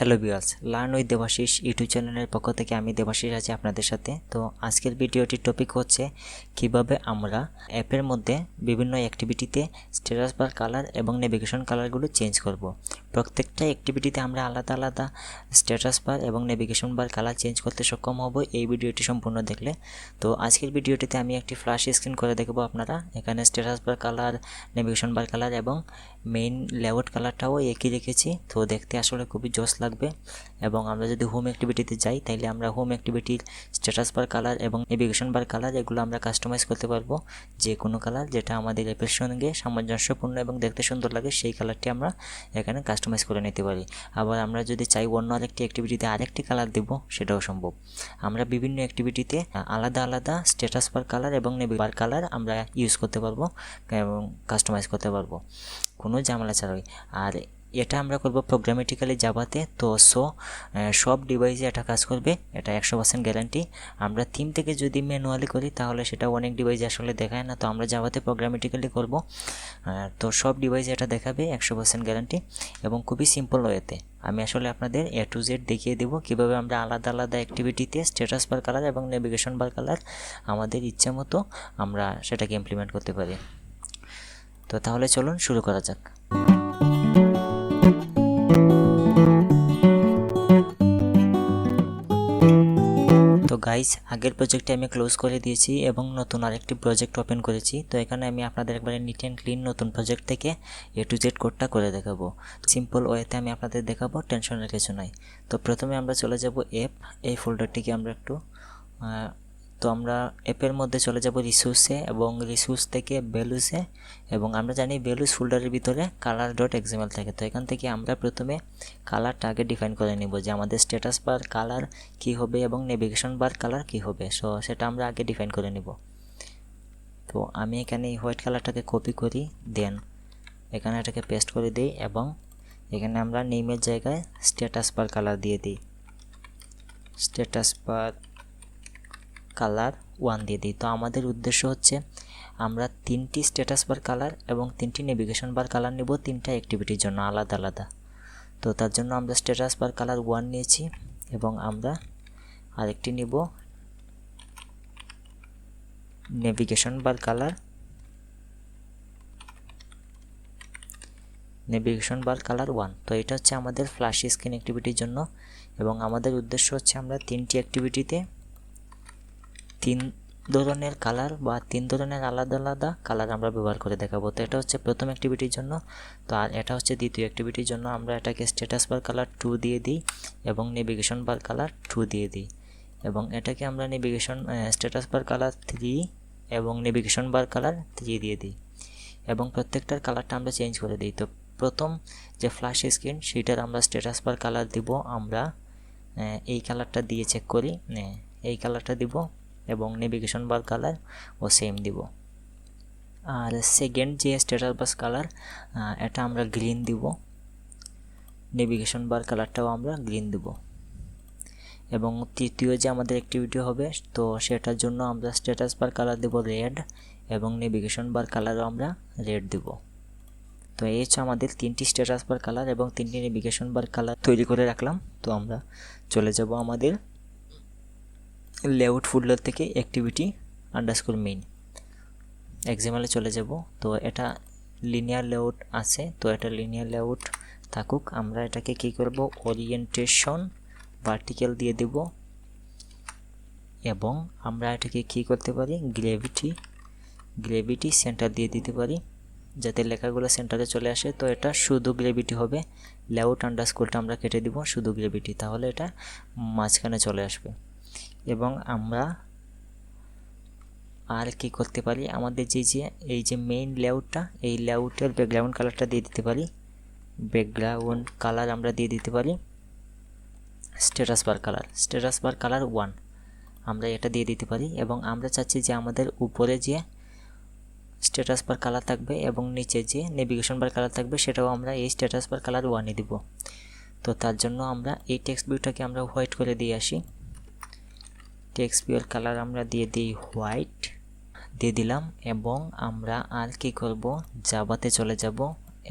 Hello viewers, learn with Debashis YouTube চ্যানেলের পক্ষ থেকে আমি দেবাশিস আছি আপনাদের সাথে। তো আজকের ভিডিওটির টপিক হচ্ছে কিভাবে আমরা অ্যাপের মধ্যে বিভিন্ন অ্যাক্টিভিটিতে স্ট্যাটাস বার কালার এবং নেভিগেশন কালারগুলো চেঞ্জ করব। প্রত্যেকটা অ্যাক্টিভিটিতে আমরা আলাদা আলাদা স্ট্যাটাস বার এবং নেভিগেশন বার কালার চেঞ্জ করতে সক্ষম হব এই ভিডিওটি সম্পূর্ণ দেখলে। তো আজকের ভিডিওটিতে আমি একটি ফ্ল্যাশ স্ক্রিন করে দেখব আপনারা। এখানে status bar colour, navigation bar colour এবং মেইন লেআউট কালারটাও একই রেখেছি। তো দেখতে আসলে খুবই জোস লাগবে। এবং আমরা যদি হোম অ্যাক্টিভিটিতে যাই তাহলে আমরা হোম অ্যাক্টিভিটির স্ট্যাটাস বার কালার এবং নেভিগেশন বার কালার এগুলো আমরা কাস্টমাইজ করতে পারবো। যে কোনো কালার যেটা আমাদের অ্যাপের সঙ্গে সামঞ্জস্যপূর্ণ এবং দেখতে সুন্দর লাগে সেই কালারটি আমরা এখানে কাস্টমাইজ করে নিতে পারি। আবার আমরা যদি চাই অন্য আরেকটি অ্যাক্টিভিটিতে আরেকটি কালার দেব, সেটাও সম্ভব। আমরা বিভিন্ন অ্যাক্টিভিটিতে আলাদা আলাদা স্ট্যাটাস বার কালার এবং নেভি বার কালার আমরা ইউজ করতে পারবো এবং কাস্টমাইজ করতে পারবো কোনো ঝামেলা ছাড়াই। আর এটা আমরা করব প্রোগ্রামেটিক্যালি জাভাতে। তো সব ডিভাইসে এটা কাজ করবে, এটা 100% গ্যারান্টি। আমরা থিম থেকে যদি ম্যানুয়ালি করি তাহলে সেটা অনেক ডিভাইসে আসলে দেখায় না। তো আমরা জাভাতে প্রোগ্রামেটিক্যালি করব, তো সব ডিভাইসে এটা দেখাবে 100% গ্যারান্টি এবং খুবই সিম্পল ওয়েতে। আমি আসলে আপনাদের A to Z দেখিয়ে দেবো কীভাবে আমরা আলাদা আলাদা অ্যাক্টিভিটিতে স্ট্যাটাস বার কালার এবং নেভিগেশন বার কালার আমাদের ইচ্ছা মতো আমরা সেটাকে ইমপ্লিমেন্ট করতে পারি। তো তাহলে চলুন শুরু করা যাক। তো গাইস, আগের প্রজেক্টে আমি ক্লোজ করে দিয়েছি এবং নতুন আরেকটি প্রজেক্ট ওপেন করেছি। তো এখানে আমি আপনাদের একবারে নিট অ্যান্ড ক্লিন নতুন প্রজেক্ট থেকে A to Z কোডটা করে দেখাবো। সিম্পল ওয়েতে আমি আপনাদের দেখাবো, টেনশনের কিছু নাই। তো প্রথমে আমরা চলে যাব অ্যাপ, এই ফোল্ডারটিকে আমরা একটু তো আমরা অ্যাপের মধ্যে চলে যাব রিসোর্সে এবং রিসোর্স থেকে ভ্যালুসে। এবং আমরা জানি ভ্যালুস ফোল্ডারের ভিতরে color.xml থাকে। তো এখান থেকে আমরা প্রথমে কালারটা আগে ডিফাইন করে নিব যে আমাদের স্ট্যাটাস বার কালার কি হবে এবং নেভিগেশন বার কালার কি হবে। সো সেটা আমরা আগে ডিফাইন করে নিব। তো আমি এখানে এই হোয়াইট কালারটাকে কপি করি, দেন এখানে এটাকে পেস্ট করে দিই এবং এখানে আমরা নেমের জায়গায় স্ট্যাটাস বার কালার দিয়ে দিই, স্ট্যাটাস বার কালার 1 দিয়ে দিই। তো আমাদের উদ্দেশ্য হচ্ছে আমরা 3টি স্ট্যাটাস বার কালার এবং 3টি নেভিগেশন বার কালার নেব 3টা অ্যাক্টিভিটির জন্য আলাদা আলাদা। তো তার জন্য আমরা স্ট্যাটাস বার কালার 1 নিয়েছি এবং আমরা আরেকটি নিব navigation bar colour, navigation bar colour 1। তো এটা হচ্ছে আমাদের ফ্ল্যাশ স্ক্রিন অ্যাক্টিভিটির জন্য এবং আমাদের উদ্দেশ্য হচ্ছে আমরা 3টি অ্যাক্টিভিটিতে 3 ধরনের কালার বা 3 ধরনের আলাদা আলাদা কালার আমরা ব্যবহার করে দেখাবো। তো এটা হচ্ছে প্রথম অ্যাক্টিভিটির জন্য। তো আর এটা হচ্ছে দ্বিতীয় অ্যাক্টিভিটির জন্য। আমরা এটাকে স্ট্যাটাস বার কালার 2 দিয়ে দিই এবং নেভিগেশন বার কালার 2 দিয়ে দিই এবং এটাকে আমরা স্ট্যাটাস বার কালার 3 এবং নেভিগেশন বার কালার 3 দিয়ে দিই এবং প্রত্যেকটার কালারটা আমরা চেঞ্জ করে দিই। তো প্রথম যে ফ্ল্যাশ স্ক্রিন সেটার আমরা স্ট্যাটাস বার কালার দিব, আমরা এই কালারটা দিয়ে চেক করি, এই কালারটা দিব এবং নেভিগেশন বার কালার ও সেম দিব। আর সেকেন্ড যে স্ট্যাটাস বার কালার এটা আমরা গ্রিন দিব, নেভিগেশন বার কালারটাও আমরা গ্রিন দিব এবং তৃতীয় যে আমাদের অ্যাক্টিভিটি হবে তো সেটার জন্য আমরা স্ট্যাটাস বার কালার দেব রেড এবং নেভিগেশন বার কালারও আমরা রেড দেব। তো এই হচ্ছে আমাদের 3টি স্ট্যাটাস বার কালার এবং 3টি নেভিগেশন বার কালার তৈরি করে রাখলাম। তো আমরা চলে যাব আমাদের লেআউট ফোল্ডার থেকে অ্যাক্টিভিটি আন্ডারস্কোর মেইন এক্সএমএলে চলে যাব। তো এটা লিনিয়ার লেআউট আছে, তো এটা লিনিয়ার লেআউট থাকুক। আমরা এটাকে কি করব, ওরিয়েন্টেশন ভার্টিক্যাল দিয়ে দেব এবং আমরা এটাকে কি করতে পারি, গ্রেভিটি সেন্টার দিয়ে দিতে পারি যাতে লেখাগুলো সেন্টারে চলে আসে। তো এটা শুধু গ্রেভিটি হবে, লেআউট আন্ডারস্কোরটা আমরা কেটে দিব, শুধু গ্রেভিটি, তাহলে এটা মাঝখানে চলে আসবে। এবং আমরা আর কি করতে পারি, আমাদের এই যে মেইন লেআউটটা, এই লেআউটের ব্যাকগ্রাউন্ড কালারটা দিয়ে দিতে পারি, ব্যাকগ্রাউন্ড কালার আমরা দিয়ে দিতে পারি স্ট্যাটাস বার কালার 1 আমরা এটা দিয়ে দিতে পারি। এবং আমরা চাচ্ছি যে আমাদের উপরে যে স্ট্যাটাস বার কালার থাকবে এবং নিচে যে নেভিগেশন বার কালার থাকবে সেটাও আমরা এই স্ট্যাটাস বার কালার 1-এ দিব। তো তার জন্য আমরা এই টেক্সট ভিউটাকে আমরা হোয়াইট করে দিয়ে আসি, টেক্সট ভিউর কালার আমরা দিয়ে দিই হোয়াইট দিয়ে দিলাম এবং আমরা আর কি করব, জাভাতে চলে যাব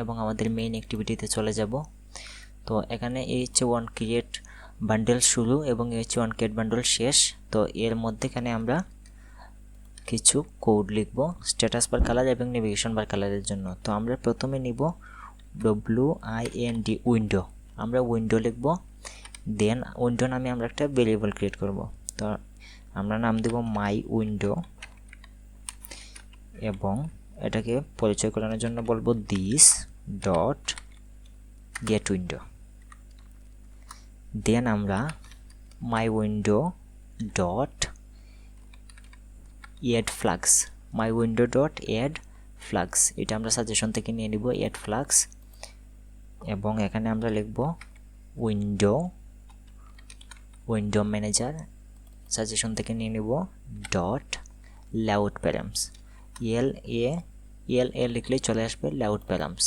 এবং আমাদের মেইন অ্যাক্টিভিটিতে চলে যাব। তো এখানে h1 ক্রিয়েট বান্ডেল শুরু এবং h1 ক্রিয়েট বান্ডেল শেষ। তো এর মধ্যেখানে আমরা কিছু কোড লিখব স্ট্যাটাস বার কালার এবং নেভিগেশন বার কালারের জন্য। তো আমরা প্রথমে নিব WIND উইন্ডো, আমরা উইন্ডো লিখব। দেন উইন্ডো নামে আমরা একটা ভেরিয়েবল ক্রিয়েট করব। তো আমরা নাম দেব মাই উইন্ডো এবং এটাকে পরিচয় করানোর জন্য বলবো this dot get window. Then আমরা my window dot add flags, my window dot add flags, এটা আমরা সাজেশন থেকে নিয়ে নিব এড ফ্লাক্স। এবং এখানে আমরা লিখব উইন্ডো ম্যানেজার, সাজেশন থেকে নিয়ে নিব ডট লেআউট প্যারামস, এল লিখলেই চলে আসবে লেআউট প্যারামস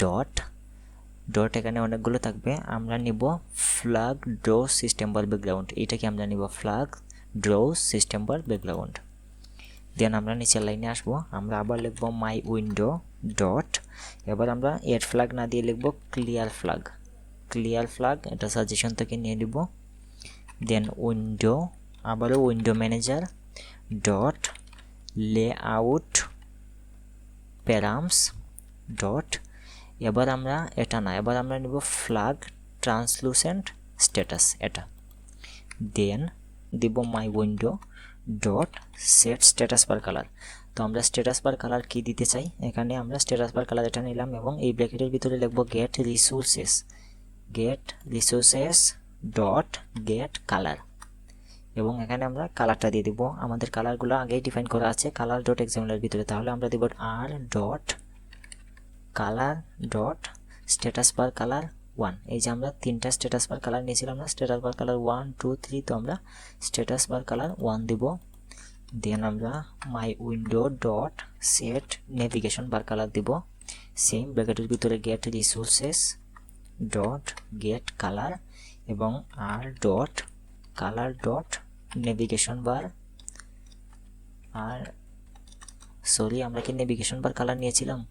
ডট এখানে অনেকগুলো থাকবে। আমরা নিব ফ্ল্যাগ ড্র সিস্টেম বার ব্যাকগ্রাউন্ড, এইটাকে আমরা নিব ফ্ল্যাগ ড্র সিস্টেম বার ব্যাকগ্রাউন্ড। দেন আমরা নিচের লাইনে আসব, আমরা আবার লিখব মাই উইন্ডো ডট, এবার আমরা এড ফ্ল্যাগ না দিয়ে লিখব ক্লিয়ার ফ্ল্যাগ, এটা সাজেশন থেকে নিয়ে নিব। দেন উইন্ডো, আবারও window manager dot layout params dot, এবার আমরা এটা না, এবার আমরা নিব ফ্ল্যাগ ট্রান্সলুসেন্ট স্ট্যাটাস এটা। দেন দিব মাই window dot set status bar colour. তো আমরা স্ট্যাটাস বার কালার কি দিতে চাই, এখানে আমরা স্ট্যাটাস বার কালার এটা নিলাম এবং এই ব্র্যাকেটের ভিতরে লিখব get resources dot get colour এবং এখানে আমরা কালারটা দিয়ে দিব। আমাদের কালারগুলো আগেই ডিফাইন করা আছে কালার ডট এক্সাম্পলের ভিতরে, তাহলে আমরা দিব R dot colour dot status bar colour 1। এই যে আমরা তিনটা স্ট্যাটাস বার কালার নিয়েছিলাম না, স্ট্যাটাস বার কালার 1 2 3, তো আমরা স্ট্যাটাস বার কালার 1 দিব। দেন আমরা my window dot set navigation bar colour দিব, সেম ব্র্যাকেটের ভিতরে get resources dot get colour এবং R dot colour dot navigation bar. আর সরি, আমরা কি নেভিগেশন বার কালার নিয়েছিলাম?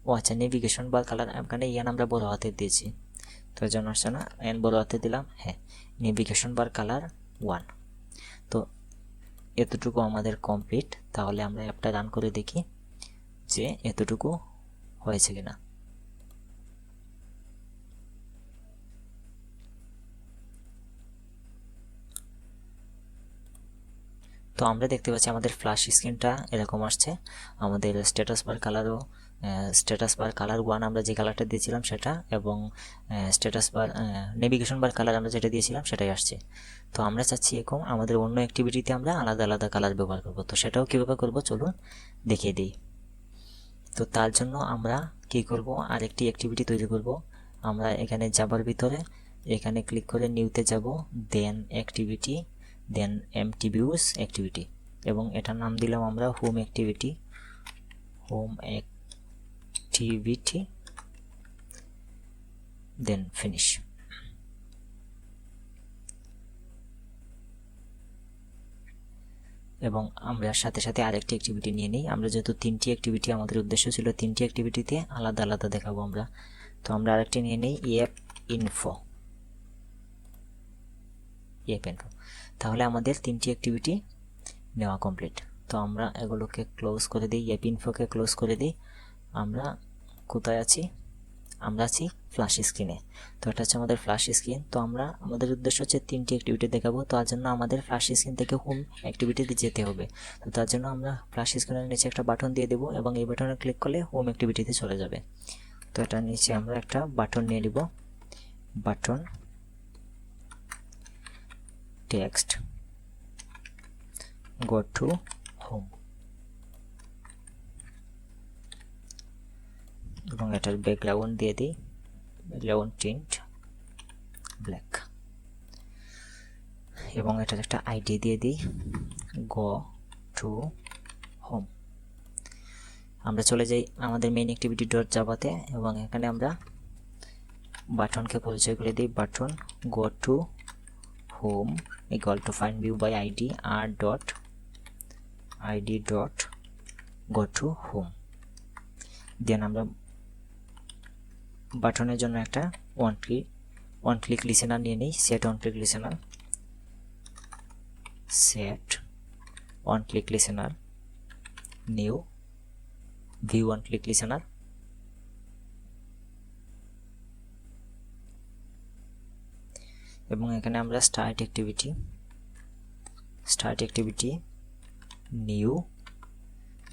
ও আচ্ছা, নেভিগেশন বার কালার এখানে ইয়ান আমরা বড় হাতে দিয়েছি, তো এর জন্য আসছে না, এন বড় হাতে দিলাম। হ্যাঁ, নেভিগেশন বার কালার 1। তো এতটুকু আমাদের কমপ্লিট। তাহলে আমরা অ্যাপটা রান করে দেখি যে এতটুকু হয়েছে কিনা। তো আমরা দেখতে পাচ্ছি আমাদের ফ্ল্যাশ স্ক্রিনটা এরকম আসছে। আমাদের স্ট্যাটাস বার কালার 1 আমরা যে কালারটা দিয়েছিলাম সেটা, এবং status bar navigation bar colour আমরা যেটা দিয়েছিলাম সেটাই আসছে। তো আমরা চাচ্ছি এরকম আমাদের অন্য অ্যাক্টিভিটিতে আমরা আলাদা আলাদা কালার ব্যবহার করব। তো সেটাও কীভাবে করব চলুন দেখিয়ে দিই। তো তার জন্য আমরা কি করব, আরেকটি অ্যাক্টিভিটি তৈরি করব। আমরা এখানে যাবার ভিতরে এখানে ক্লিক করে নিউতে যাব, দেন অ্যাক্টিভিটি, দেন এমটিভিউস অ্যাক্টিভিটি এবং এটার নাম দিলাম আমরা হোম অ্যাক্টিভিটি, দেন ফিনিশ। এবং আমরা সাথে সাথে আরেকটি অ্যাক্টিভিটি নিয়ে নিই। আমরা যেহেতু তিনটি অ্যাক্টিভিটি আমাদের উদ্দেশ্য ছিল, তিনটি অ্যাক্টিভিটিতে আলাদা আলাদা দেখাবো আমরা। তো আমরা আরেকটি নিয়ে নিই অ্যাপ ইনফো। তাহলে আমাদের তিনটি অ্যাক্টিভিটি নেওয়া কমপ্লিট। তো আমরা এগুলোকে ক্লোজ করে দিই, অ্যাপ ইনফোকে ক্লোজ করে দিই। আমরা কোথায় আছি? আমরা আছি ফ্ল্যাশ স্ক্রিনে। তো এটা হচ্ছে আমাদের ফ্ল্যাশ স্ক্রিন। তো আমাদের উদ্দেশ্য হচ্ছে তিনটি অ্যাক্টিভিটি দেখাবো। তার জন্য আমাদের ফ্ল্যাশ স্ক্রিন থেকে হোম অ্যাক্টিভিটিতে যেতে হবে। তো তার জন্য আমরা ফ্ল্যাশ স্ক্রিনের নিচে একটা বাটন দিয়ে দেবো এবং এই বাটনে ক্লিক করলে হোম অ্যাক্টিভিটিতে চলে যাবে। তো এটার নিচে আমরা একটা বাটন নিয়ে নিব, button text go to home এবং এটার ব্যাকগ্রাউন্ড দিয়ে দিই ব্যাকগ্রাউন্ড টিন্ট ব্ল্যাক এবং এটার একটা আইডি দিয়ে দিই গো টু হোম। আমরা চলে যাই আমাদের মেইন অ্যাক্টিভিটি ডট জাভাতে এবং এখানে আমরা বাটনকে পরিচয় করে দিই button go to home equal to find view by ID R dot ID dot go to home. Then আমরা বাটনের জন্য একটা ওয়ান ক্লিক লিসেনার নিয়ে নিই। Set on click listener, set on click listener, new view on click listener. এবং এখানে আমরা start activity new,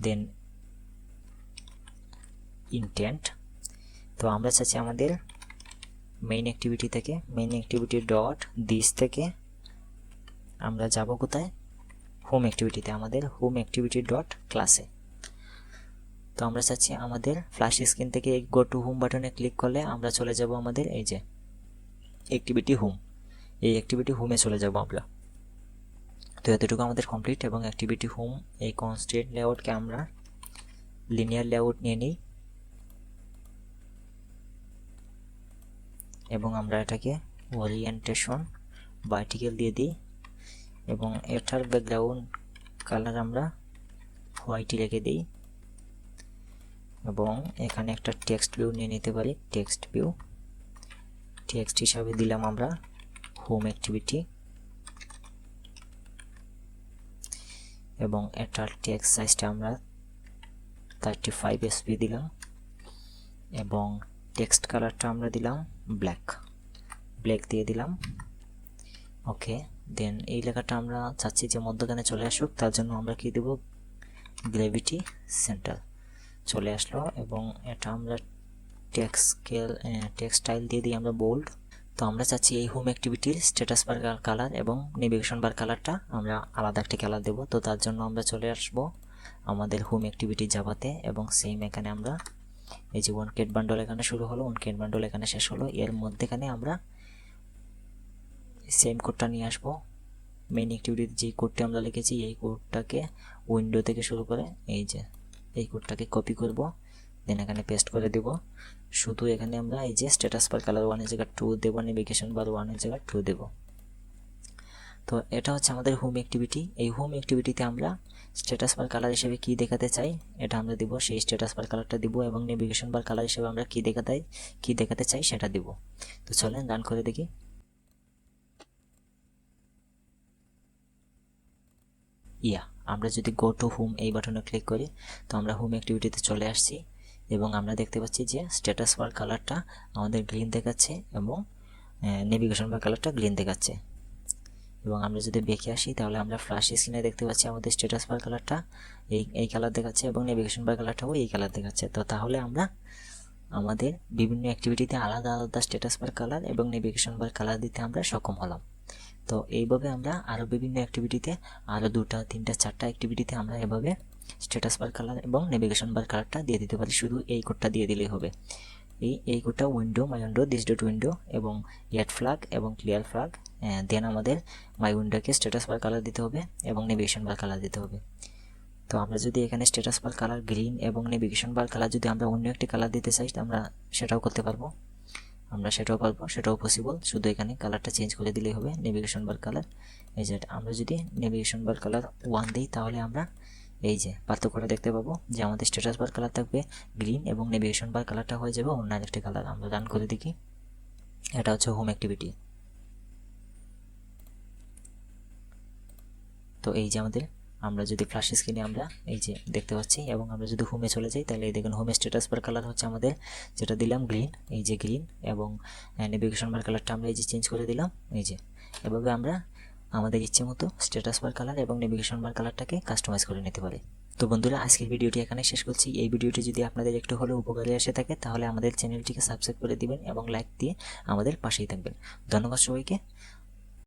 then intent. তো আমরা চাচ্ছি আমাদের মেইন অ্যাক্টিভিটি ডট দিস থেকে আমরা যাব কোথায়, হোম অ্যাক্টিভিটিতে, আমাদের হোম অ্যাক্টিভিটি ডট ক্লাসে। তো আমরা চাচ্ছি আমাদের ফ্ল্যাশ স্ক্রিন থেকে এই গো টু হোম বাটনে ক্লিক করলে আমরা চলে যাব আমাদের এই যে অ্যাক্টিভিটি হোম, এই অ্যাক্টিভিটি হোমে চলে যাব আমরা। তো এতটুকু আমাদের কমপ্লিট। এবং অ্যাক্টিভিটি হোম এই কনস্ট্রেন্ট লেআউটকে আমরা লিনিয়ার লেআউট নিয়ে নিই এবং আমরা এটাকে ওরিয়েন্টেশন ভার্টিক্যাল দিয়ে দিই এবং এটার ব্যাকগ্রাউন্ড কালার আমরা হোয়াইটই রেখে দিই। এবং এখানে একটা টেক্সট ভিউ নিয়ে নিতে পারি, টেক্সট ভিউ, টেক্সট হিসাবে দিলাম আমরা হোম অ্যাক্টিভিটি এবং এটার টেক্সট সাইজটা আমরা 35 SB দিলাম এবং টেক্সট কালারটা আমরা দিলাম ব্ল্যাক দিয়ে দিলাম। ওকে, দেন এই লেখাটা আমরা চাচ্ছি যে মধ্যখানে চলে আসুক, তার জন্য আমরা কি দেব, গ্র্যাভিটি সেন্টার চলে আসলো। এবং এটা আমরা টেক্সট স্টাইল দিয়ে দিই আমরা বোল্ড। তো আমরা চাচ্ছি এই হোম অ্যাক্টিভিটির স্ট্যাটাস বার কালার এবং নেভিগেশন বার কালারটা আমরা আলাদা একটা কালার দেব। তো তার জন্য আমরা চলে আসব আমাদের হোম অ্যাক্টিভিটি জাভাতে এবং সেম এখানে আমরা এই যে ওয়ান কেট বান্ডল এখানে শুরু হলো, ওয়ান কেট বান্ডল এখানে শেষ হলো, এর মধ্যেখানে আমরা সেম কোডটা নিয়ে আসবো। মেইন অ্যাক্টিভিটিতে যে কোডটা আমরা লিখেছি এই কোডটাকে উইন্ডো থেকে শুরু করে এই যে এই কোডটাকে কপি করব, দেন এখানে পেস্ট করে দেব। শুধু এখানে আমরা এই যে স্ট্যাটাস বার কালার 1 এর জায়গায় 2 দেব, নেভিগেশন বার 1 এর জায়গায় 2 দেব। তো এটা হচ্ছে আমাদের হোম অ্যাক্টিভিটি। এই হোম অ্যাক্টিভিটিতে আমরা স্ট্যাটাস বার কালার হিসেবে কি দেখাতে চাই এটা আমরা দিব, সেই স্ট্যাটাস বার কালারটা দিব এবং নেভিগেশন বার কালার হিসেবে আমরা কি দেখাতে চাই সেটা দিব। তো চলেন রান করে দেখি। আমরা যদি গো টু হোম এই বাটনে ক্লিক করি তো আমরা হোম অ্যাক্টিভিটিতে চলে আসছি এবং আমরা দেখতে পাচ্ছি যে স্ট্যাটাস বার কালারটা আমাদের গ্রিন দেখাচ্ছে এবং নেভিগেশন বার কালারটা গ্রিন দেখাচ্ছে। এবং আমরা যদি বেঁকে আসি তাহলে আমরা ফ্ল্যাশ স্ক্রিনে দেখতে পাচ্ছি আমাদের স্ট্যাটাস বার কালারটা এই কালার দেখাচ্ছে এবং নেভিগেশন বার কালারটাও এই কালার দেখাচ্ছে। তো তাহলে আমরা আমাদের বিভিন্ন অ্যাক্টিভিটিতে আলাদা আলাদা স্ট্যাটাস বার কালার এবং নেভিগেশন বার কালার দিতে আমরা সক্ষম হলাম। তো এইভাবে আমরা আরও বিভিন্ন অ্যাক্টিভিটিতে আরও 2টা 3টা 4টা অ্যাক্টিভিটিতে আমরা এভাবে স্ট্যাটাস বার কালার এবং নেভিগেশন বার কালারটা দিয়ে দিতে পারি। শুধু এই কোডটা দিয়ে দিলেই হবে। এই কোডটা window my window this dot window এবং এড ফ্ল্যাগ এবং ক্লিয়ার ফ্ল্যাগ, দেন আমাদের মাই উইন্ডোকে স্ট্যাটাস বার কালার দিতে হবে এবং নেভিগেশন বার কালার দিতে হবে। তো আমরা যদি এখানে স্ট্যাটাস বার কালার গ্রিন এবং নেভিগেশন বার কালার যদি আমরা অন্য একটি কালার দিতে চাই আমরা সেটাও করতে পারবো, সেটাও পসিবল। শুধু এখানে কালারটা চেঞ্জ করে দিলেই হবে, নেভিগেশন বার কালার। এই যে আমরা যদি নেভিগেশন বার কালার 1 দিই তাহলে আমরা এই যে পার্থক্যটা দেখতে পাবো যে আমাদের স্ট্যাটাস বার কালার থাকবে গ্রিন এবং নেভিগেশন বার কালারটা হয়ে যাবে অন্য আরেকটি কালার। আমরা রান করে দেখি। এটা হচ্ছে হোম অ্যাক্টিভিটি। তো এই যে আমরা যদি ফ্ল্যাশ স্ক্রিনে আমরা এই যে দেখতে পাচ্ছি এবং আমরা যদি হোমে চলে যাই তাহলে এই দেখুন হোমে স্ট্যাটাস বার কালার হচ্ছে আমাদের যেটা দিলাম গ্রিন, এই যে গ্রিন, এবং নেভিগেশন বার কালারটা আমরা এই যে চেঞ্জ করে দিলাম। এই যে এভাবে আমরা আমাদের ইচ্ছে মতো স্ট্যাটাস বার কালার এবং নেভিগেশন বার কালারটাকে কাস্টমাইজ করে নিতে পারি। তো বন্ধুরা আজকের ভিডিওটি এখানে শেষ করছি। এই ভিডিওটি যদি আপনাদের একটু হলেও উপকারে এসে থাকে তাহলে আমাদের চ্যানেলটিকে সাবস্ক্রাইব করে দিবেন এবং লাইক দিয়ে আমাদের পাশেই থাকবেন। ধন্যবাদ সবাইকে।